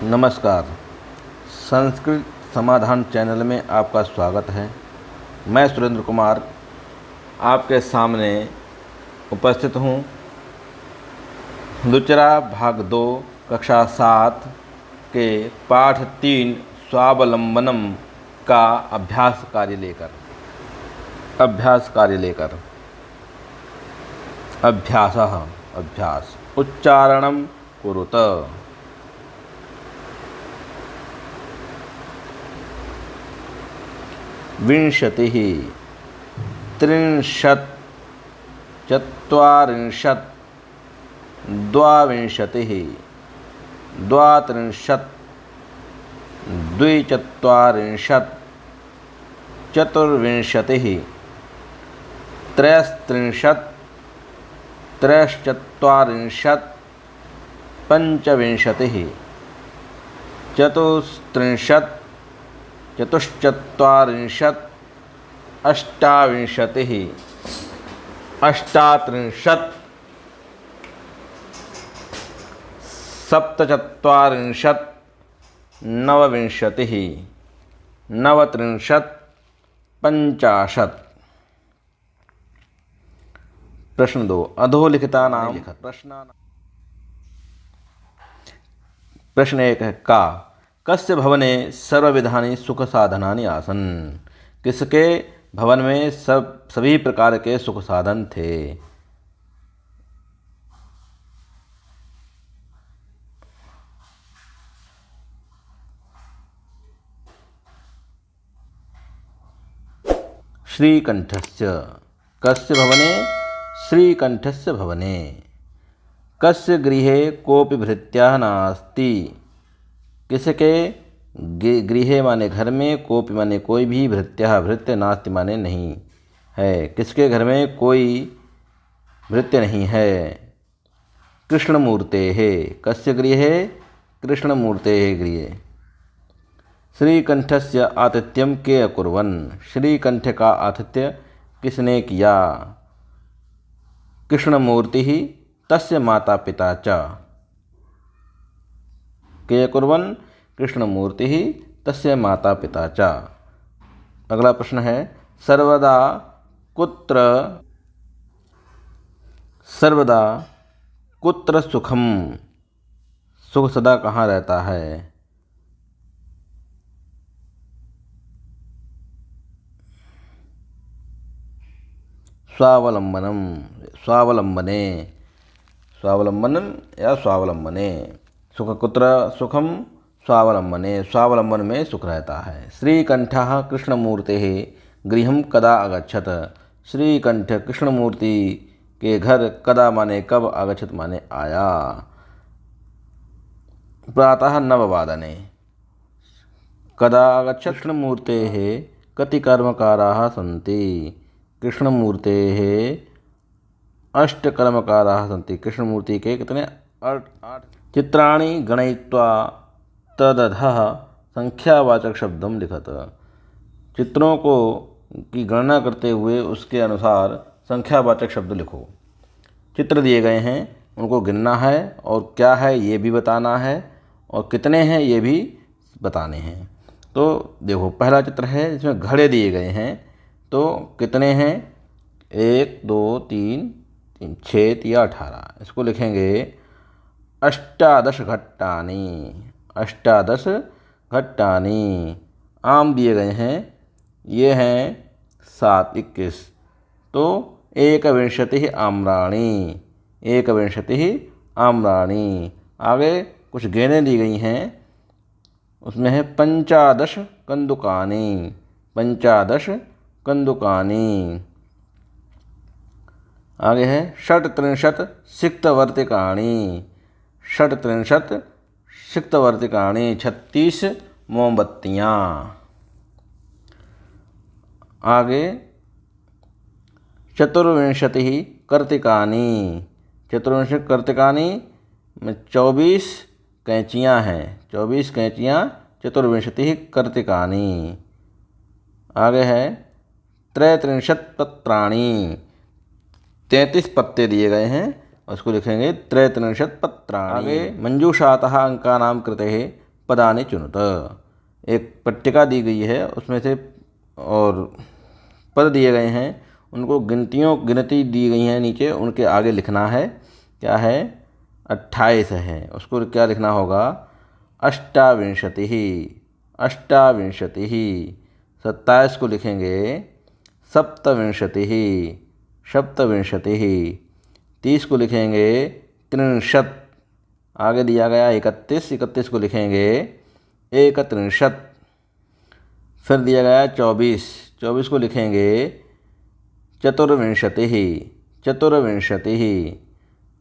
नमस्कार। संस्कृत समाधान चैनल में आपका स्वागत है। मैं सुरेंद्र कुमार आपके सामने उपस्थित हूँ। लुचरा भाग 2 कक्षा 7 के पाठ 3 स्वावलंबनम का अभ्यास कार्य लेकर अभ्यास उच्चारणं कुरुत। विंशतिः, त्रिंशत्, चत्वारिंशत्, द्वाविंशतिः, द्वात्रिंशत्, द्विचत्वारिंशत्, चतुर्विंशतिः, त्रयस्त्रिंशत्, त्रयश्चत्वारिंशत्, पंचविंशतिः, चतुस्त्रिंशत्, चतुश्चत्वारिंशत्, अष्टाविंशतिः, अष्टात्रिंशत्, सप्तचत्वारिंशत्, नवविंशतिः, नवत्रिंशत्, पंचाशत्। प्रश्न 2 अधोलिखितानां प्रश्न 1 है का कस्य भवने सर्वविधानि सुख साधनानि आसन्। किसके भवन में सभी प्रकार के सुख साधन थे। श्रीकंठस्य। कस्य भवने? श्रीकंठस्य भवने। कस्य गृहे कोऽपि भृत्यः नास्ति। किसके गृहे माने घर में, कोऽपि माने कोई भी, भृत्यः भृत्य, नास्ति माने नहीं है। किसके घर में कोई भृत्य नहीं है। कृष्णमूर्तेः। कस्य गृहे? कृष्णमूर्तेः गृहे। श्रीकंठस्य आतिथ्यं के अकुर्वन्। श्रीकंठ का आतिथ्य किसने किया। कृष्णमूर्तिः तस्य माता पिता च। के अकुर्वन् कृष्णमूर्तिः तस्य माता पिता च। अगला प्रश्न है सर्वदा कुत्र सुखम। सुख सदा कहाँ रहता है। स्वावलंबनम, स्वावलंबने, स्वावलंबनम या स्वावलंबने। सुख कुत्र सुखम स्वावलंबने। स्वावलंबन में सुख रहता है। श्रीकंठः कृष्णमूर्तेः गृहं कदा अगच्छत। श्रीकंठ कृष्णमूर्ति के घर कदा माने कब, अगच्छत माने आया। प्रातः 9 वादने। कदा अगच्छत। कृष्णमूर्तेः कति कर्मकाराः सन्ति। कृष्णमूर्तेः 8 कर्मकाराः सन्ति। कृष्णमूर्ति के कितने? 8। चित्राणि गणयित्वा तदधः संख्यावाचक शब्दम लिखत। चित्रों को की गणना करते हुए उसके अनुसार संख्यावाचक शब्द लिखो। चित्र दिए गए हैं, उनको गिनना है और क्या है ये भी बताना है और कितने हैं ये भी बताने हैं। तो देखो पहला चित्र है जिसमें घड़े दिए गए हैं, तो कितने हैं? 1 2 3 6 या 18। इसको लिखेंगे 18 घट्टानि। 18 घट्टानि। आम दिए गए हैं, ये हैं 7 21। तो 21 आम्राणि। 21 आम्राणि। आगे कुछ गेंदें दी गई हैं, उसमें है 15 कंदुकानि। 15 कंदुकानि। आगे है 37 सिक्तवर्तिकाणि। 37 सिक्तवर्तिकाणि। 36 मोमबत्तियाँ। आगे 24 कर्तिकानि। 24 कर्तिकानि में 24 कैंचियाँ हैं। 24 कैंचियाँ। 24 कर्तिकानि। आगे है 33 पत्राणि। 33 पत्ते दिए गए हैं, उसको लिखेंगे 33 पत्राणि। आगे मंजूषातः अंकानां कृते पदानि चुनुत। एक पट्टिका दी गई है, उसमें से और पद दिए गए हैं, उनको गिनती दी गई हैं नीचे, उनके आगे लिखना है। क्या है? 28 है, उसको क्या लिखना होगा? अष्टाविंशतिः। अष्टाविंशतिः। 27 को लिखेंगे सप्तविंशतिः। सप्तविंशतिः। 30 को लिखेंगे त्रिंशत्। आगे दिया गया 31, 31 को लिखेंगे एकत्रिंशत्। फिर दिया गया 24, 24 को लिखेंगे चतुर्विंशतिः। चतुर्विंशतिः।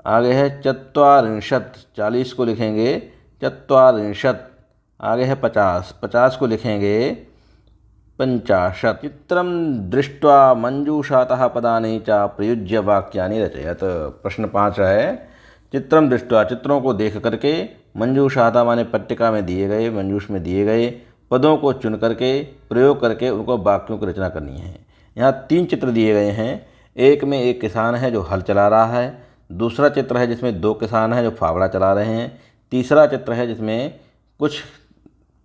आगे है चत्वारिंशत्, 40 को लिखेंगे चत्वारिंशत्। आगे है 50, 50 को लिखेंगे पंचाशत्। चित्रं दृष्ट्वा मंजूषातः पदानि च प्रयुज्य वाक्यानि रचयत। प्रश्न 5 है, चित्रम दृष्ट्वा, चित्रों को देख करके, मंजूषातः माने पट्टिका में दिए गए, मंजूष में दिए गए पदों को चुन करके, प्रयोग करके उनको वाक्यों की रचना करनी है। यहाँ 3 चित्र दिए गए हैं। एक में एक किसान है जो हल चला रहा है, दूसरा चित्र है जिसमें 2 किसान हैं जो फावड़ा चला रहे हैं, तीसरा चित्र है जिसमें कुछ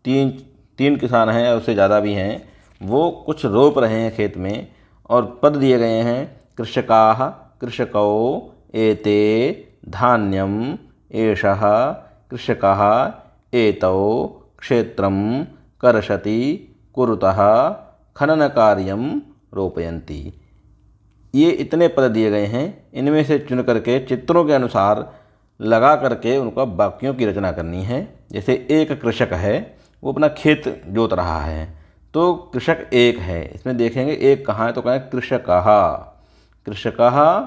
तीन किसान हैं और उससे ज़्यादा भी हैं, वो कुछ रोप रहे हैं खेत में, और पद दिए गए हैं कृषकाः कृषकौ एते धान्यम एषः कृषकः एतौ क्षेत्रं कर्षति कुरुतः खननकार्यं रोपयन्ति। ये इतने पद दिए गए हैं, इनमें से चुन करके चित्रों के अनुसार लगा करके उनका वाक्यों की रचना करनी है। जैसे एक कृषक है, वो अपना खेत जोत रहा है, तो कृषक एक है, इसमें देखेंगे एक कहाँ है, तो कहें कृषकः। कृषकः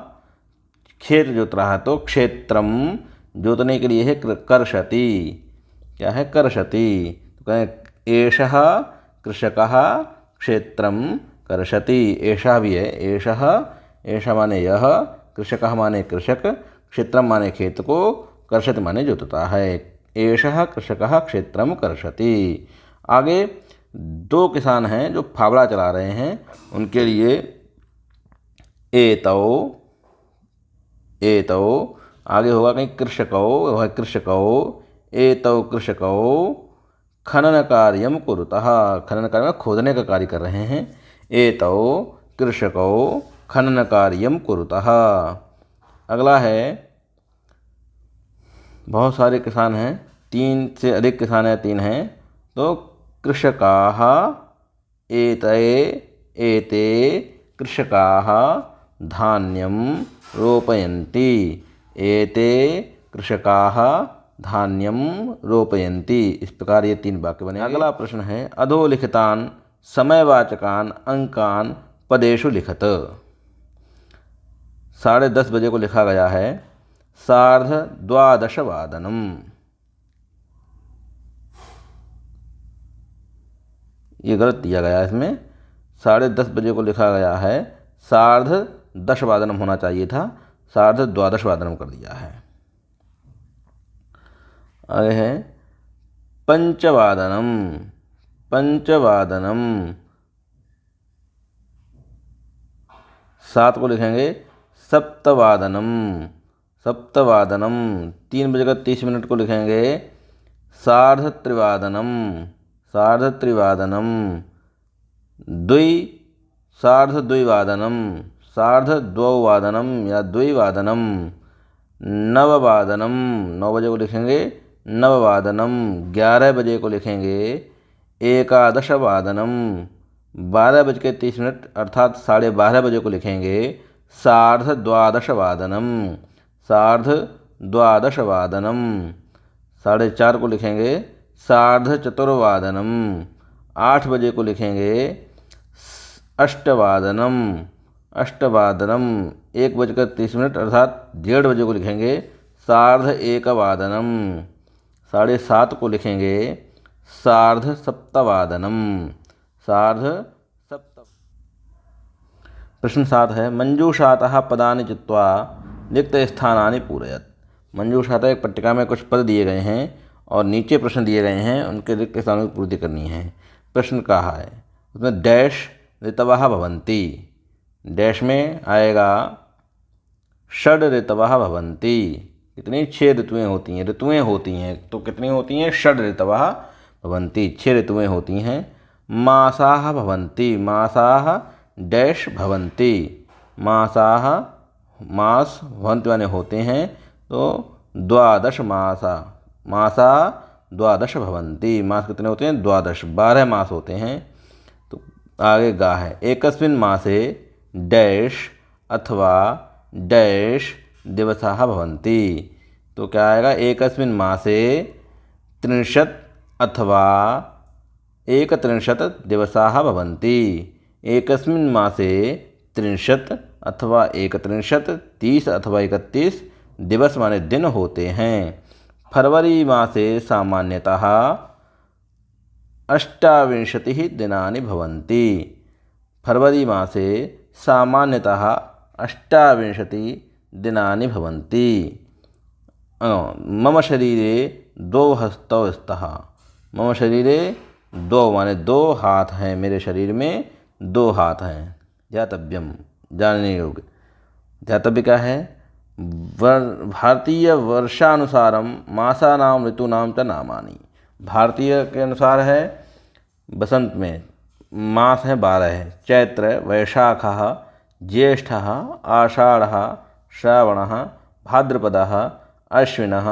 खेत जोत रहा है, तो क्षेत्रम जोतने के लिए है कर्षति। क्या है? कर्षति। तो कहें एषः कृषकः क्षेत्रम कर्षति। एषः भी है, एषः, एषः माने यह, कृषकः माने कृषक, क्षेत्रम माने खेत को, कर्षति माने जोतता है। एषः कृषकः क्षेत्रम कर्षति। आगे 2 किसान हैं जो फावड़ा चला रहे हैं, उनके लिए एतौ, एतौ आगे होगा कहीं कृषकौ, वह कृषकौ, एतौ कृषकौ खनन कार्यम कुरुतः। खनन कार्य में खोदने का कार्य कर रहे हैं। एतौ कृषकौ खनन कार्यम कुरुतः। अगला है, बहुत सारे किसान हैं, 3 से अधिक किसान हैं, 3 हैं, तो कृषकाः एते कृषकाः धान्यम रोपयन्ति। एते कृषकाः धान्यम रोपयन्ति। इस प्रकार ये 3 वाक्य बने। अगला प्रश्न है, अधोलिखितान् समयवाचकान् अंकान् पदेषु लिखत। 10:30 बजे को लिखा गया है 12:30 ये गलत दिया गया है, इसमें 10:30 बजे को लिखा गया है 10:30 होना चाहिए था, 12:30 कर दिया है। आगे है पंचवादनम। पंचवादनम 7 को लिखेंगे सप्तवादनम। सप्तवादनम 3:30 को लिखेंगे सार्धत्रिवादनम। सार्धत्रिवादनम सार्धद्विवादनम। सार्धद्वैवादनम या द्विवादनम। नववादनम 9 बजे को लिखेंगे नववादनम। 11 बजे को लिखेंगे एकादशवादनम। 12:30 अर्थात 12:30 बजे को लिखेंगे सार्धद्वादशवादनम। सार्धद्वादशवादनम। 4:30 को लिखेंगे सार्धचतुर्वादनम। 8 बजे को लिखेंगे अष्टवादनम। अष्टवादनम। 1:30 अर्थात 1:30 बजे को लिखेंगे सार्ध-एकवादनम। 7:30 को लिखेंगे सार्धसप्तवादनम। सार्धसप्त। प्रश्न 7 है, मंजूषातः पदानि चित्वा रिक्तस्थानानि पूरयत। मंजूषातः एक पट्टिका में कुछ पद दिए गए हैं और नीचे प्रश्न दिए गए हैं, उनके रिक्त स्थानों की पूर्ति करनी है। प्रश्न कहा है उसमें डैश ऋतवः भवन्ति। डैश में आएगा षड् ऋतवः भवन्ति। कितनी? 6 ऋतुएं होती हैं। ऋतुएं होती हैं तो कितनी होती हैं? षड् ऋतवः भवन्ति 6 ऋतुएं होती हैं। मासाः भवन्ति, मासाः डैश भवन्ति, मासाः मास भवन्ति माने होते हैं, तो 12 मासा, मासा 12 भवन्ति, मास कितने होते हैं 12, 12 मास होते हैं। तो आगे गा है एकस्मिन् मासे डैश अथवा डैश दिवसाः भवन्ति। तो क्या आएगा एकस्मिन् मासे 30 अथवा 31 दिवसाः भवन्ति। एकस्मिन् मासे 30 अथवा 31, 30 अथवा 31 दिवस माने दिन होते हैं। फरवरी मासे सामान्यतः 28 दिनानि भवन्ति। फरवरी मासे सामान्यतः 28 दिनानि भवन्ति। मम शरीरे 2 हस्तौ स्तः, मम शरीरे 2 माने 2 हाथ हैं, मेरे शरीर में 2 हाथ हैं। ध्यातव्यम, जानने योग्य। ध्यातव्य क्या है? भारतीय वर्षानुसारम मासानाम ऋतूनाम च नामानि। भारतीय के अनुसार है बसंत में मास है 12 है। चैत्र, वैशाखः, ज्येष्ठः, आषाढ़ः, श्रावणः, भाद्रपदः, अश्विनः,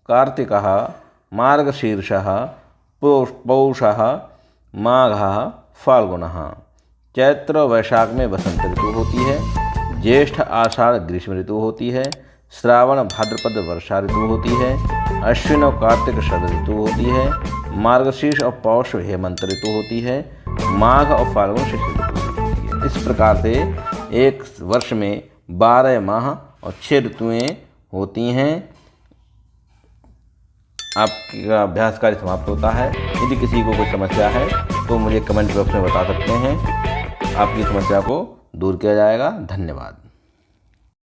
कार्तिकः, मार्गशीर्षः, पौषः, माघः, फाल्गुनः। चैत्र वैशाख में बसंत ऋतु होती है। ज्येष्ठ आषाढ़ ग्रीष्म ऋतु होती है। श्रावण भाद्रपद वर्षा ऋतु होती है। अश्विन और कार्तिक शरद ऋतु होती है। मार्गशीर्ष और पौष हेमंत ऋतु होती है। माघ और फाल्गुन शिशिर ऋतु होती है। इस प्रकार से एक वर्ष में 12 माह और 6 ऋतुएँ होती हैं। आपका अभ्यास कार्य समाप्त होता है। यदि किसी को कोई समस्या है तो मुझे कमेंट बॉक्स में बता सकते हैं। आपकी समस्या को दूर किया जाएगा। धन्यवाद।